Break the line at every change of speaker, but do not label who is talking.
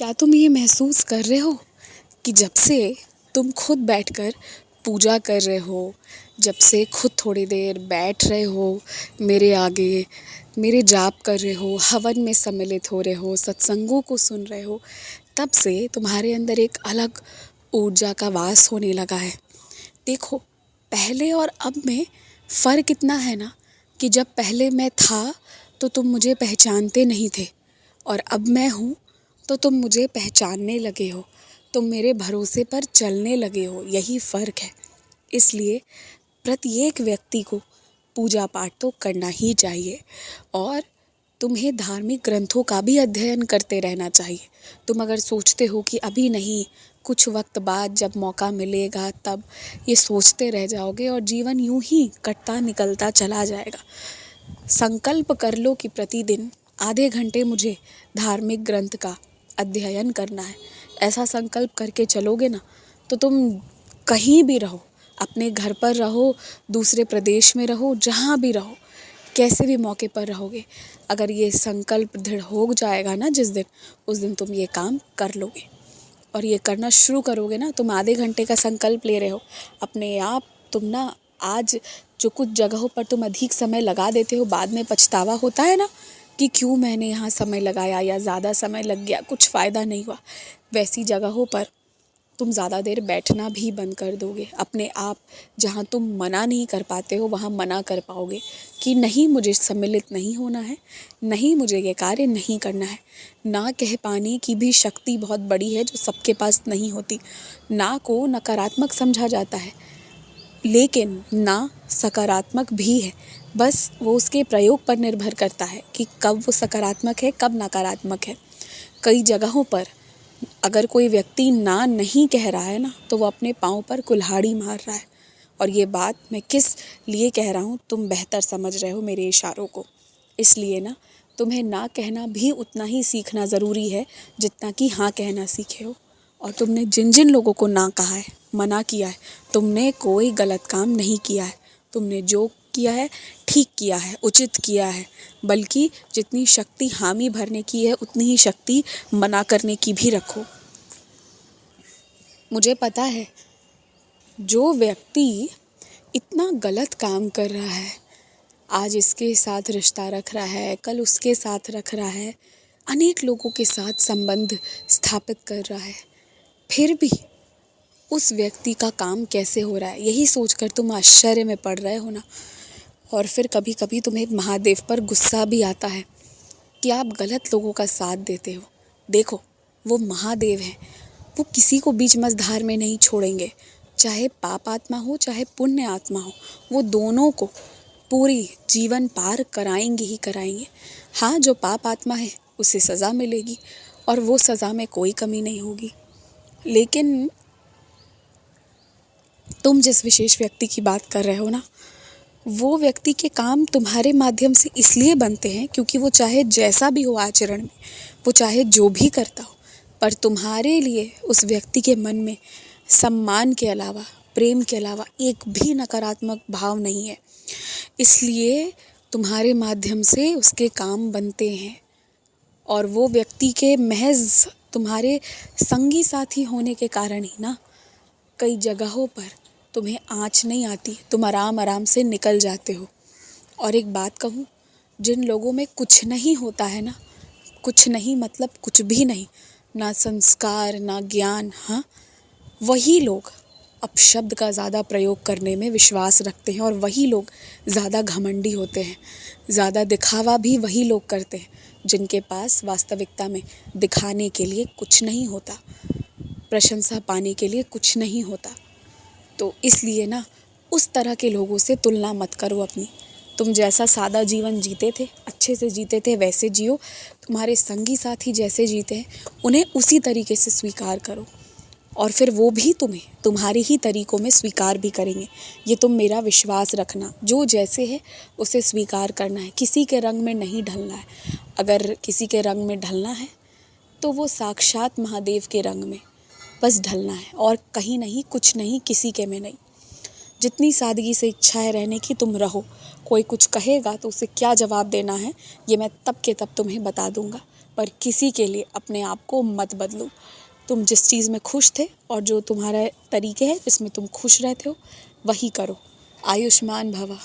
क्या तुम ये महसूस कर रहे हो कि जब से तुम खुद बैठकर पूजा कर रहे हो, जब से खुद थोड़ी देर बैठ रहे हो मेरे आगे, मेरे जाप कर रहे हो, हवन में सम्मिलित हो रहे हो, सत्संगों को सुन रहे हो, तब से तुम्हारे अंदर एक अलग ऊर्जा का वास होने लगा है। देखो, पहले और अब में फ़र्क इतना है ना कि जब पहले मैं था तो तुम मुझे पहचानते नहीं थे, और अब मैं हूँ तो तुम मुझे पहचानने लगे हो, तुम मेरे भरोसे पर चलने लगे हो। यही फ़र्क है। इसलिए प्रत्येक व्यक्ति को पूजा पाठ तो करना ही चाहिए, और तुम्हें धार्मिक ग्रंथों का भी अध्ययन करते रहना चाहिए। तुम अगर सोचते हो कि अभी नहीं, कुछ वक्त बाद जब मौका मिलेगा तब, ये सोचते रह जाओगे और जीवन यूं ही कटता निकलता चला जाएगा। संकल्प कर लो कि प्रतिदिन आधे घंटे मुझे धार्मिक ग्रंथ का अध्ययन करना है। ऐसा संकल्प करके चलोगे ना तो तुम कहीं भी रहो, अपने घर पर रहो, दूसरे प्रदेश में रहो, जहाँ भी रहो, कैसे भी मौके पर रहोगे, अगर ये संकल्प दृढ़ हो जाएगा ना जिस दिन, उस दिन तुम ये काम कर लोगे। और ये करना शुरू करोगे ना, तुम आधे घंटे का संकल्प ले रहे हो, अपने आप तुम ना आज जो कुछ जगहों पर तुम अधिक समय लगा देते हो, बाद में पछतावा होता है ना कि क्यों मैंने यहाँ समय लगाया या ज़्यादा समय लग गया, कुछ फ़ायदा नहीं हुआ, वैसी जगहों पर तुम ज़्यादा देर बैठना भी बंद कर दोगे। अपने आप जहाँ तुम मना नहीं कर पाते हो वहाँ मना कर पाओगे कि नहीं, मुझे सम्मिलित नहीं होना है, नहीं, मुझे ये कार्य नहीं करना है। ना कह पाने की भी शक्ति बहुत बड़ी है जो सबके पास नहीं होती। ना को नकारात्मक समझा जाता है, लेकिन ना सकारात्मक भी है, बस वो उसके प्रयोग पर निर्भर करता है कि कब वो सकारात्मक है, कब नकारात्मक है। कई जगहों पर अगर कोई व्यक्ति ना नहीं कह रहा है ना, तो वो अपने पाँव पर कुल्हाड़ी मार रहा है। और ये बात मैं किस लिए कह रहा हूँ तुम बेहतर समझ रहे हो मेरे इशारों को। इसलिए ना, तुम्हें ना कहना भी उतना ही सीखना ज़रूरी है जितना कि हाँ कहना सीखे हो। और तुमने जिन जिन लोगों को ना कहा है, मना किया है, तुमने कोई गलत काम नहीं किया है। तुमने जो किया है ठीक किया है, उचित किया है। बल्कि जितनी शक्ति हामी भरने की है उतनी ही शक्ति मना करने की भी रखो। मुझे पता है, जो व्यक्ति इतना गलत काम कर रहा है, आज इसके साथ रिश्ता रख रहा है, कल उसके साथ रख रहा है, अनेक लोगों के साथ संबंध स्थापित कर रहा है, फिर भी उस व्यक्ति का काम कैसे हो रहा है, यही सोचकर तुम आश्चर्य में पड़ रहे हो ना। और फिर कभी कभी तुम्हें महादेव पर गुस्सा भी आता है कि आप गलत लोगों का साथ देते हो। देखो, वो महादेव हैं, वो किसी को बीच मझधार में नहीं छोड़ेंगे, चाहे पाप आत्मा हो चाहे पुण्य आत्मा हो, वो दोनों को पूरी जीवन पार कराएंगे ही कराएंगे। हाँ, जो पाप आत्मा है उसे सज़ा मिलेगी और वो सज़ा में कोई कमी नहीं होगी, लेकिन तुम जिस विशेष व्यक्ति की बात कर रहे हो ना, वो व्यक्ति के काम तुम्हारे माध्यम से इसलिए बनते हैं क्योंकि वो चाहे जैसा भी हो आचरण में, वो चाहे जो भी करता हो, पर तुम्हारे लिए उस व्यक्ति के मन में सम्मान के अलावा, प्रेम के अलावा एक भी नकारात्मक भाव नहीं है। इसलिए तुम्हारे माध्यम से उसके काम बनते हैं, और वो व्यक्ति के महज तुम्हारे संगी साथी होने के कारण ही ना कई जगहों पर तुम्हें आँच नहीं आती, तुम आराम आराम से निकल जाते हो। और एक बात कहूँ, जिन लोगों में कुछ नहीं होता है ना, कुछ नहीं मतलब कुछ भी नहीं, ना संस्कार ना ज्ञान, हाँ, वही लोग अपशब्द का ज़्यादा प्रयोग करने में विश्वास रखते हैं, और वही लोग ज़्यादा घमंडी होते हैं। ज़्यादा दिखावा भी वही लोग करते हैं जिनके पास वास्तविकता में दिखाने के लिए कुछ नहीं होता, प्रशंसा पाने के लिए कुछ नहीं होता। तो इसलिए ना, उस तरह के लोगों से तुलना मत करो अपनी। तुम जैसा सादा जीवन जीते थे, अच्छे से जीते थे, वैसे जियो। तुम्हारे संगी साथी जैसे जीते हैं उन्हें उसी तरीके से स्वीकार करो, और फिर वो भी तुम्हें तुम्हारे ही तरीकों में स्वीकार भी करेंगे। ये तुम मेरा विश्वास रखना, जो जैसे है उसे स्वीकार करना है, किसी के रंग में नहीं ढलना है। अगर किसी के रंग में ढलना है तो वो साक्षात महादेव के रंग में बस ढलना है, और कहीं नहीं, कुछ नहीं, किसी के में नहीं। जितनी सादगी से इच्छा है रहने की तुम रहो। कोई कुछ कहेगा तो उसे क्या जवाब देना है ये मैं तब के तब तुम्हें बता दूंगा। पर किसी के लिए अपने आप को मत बदलो। तुम जिस चीज़ में खुश थे और जो तुम्हारे तरीके हैं जिसमें तुम खुश रहते हो वही करो। आयुष्मान भवा।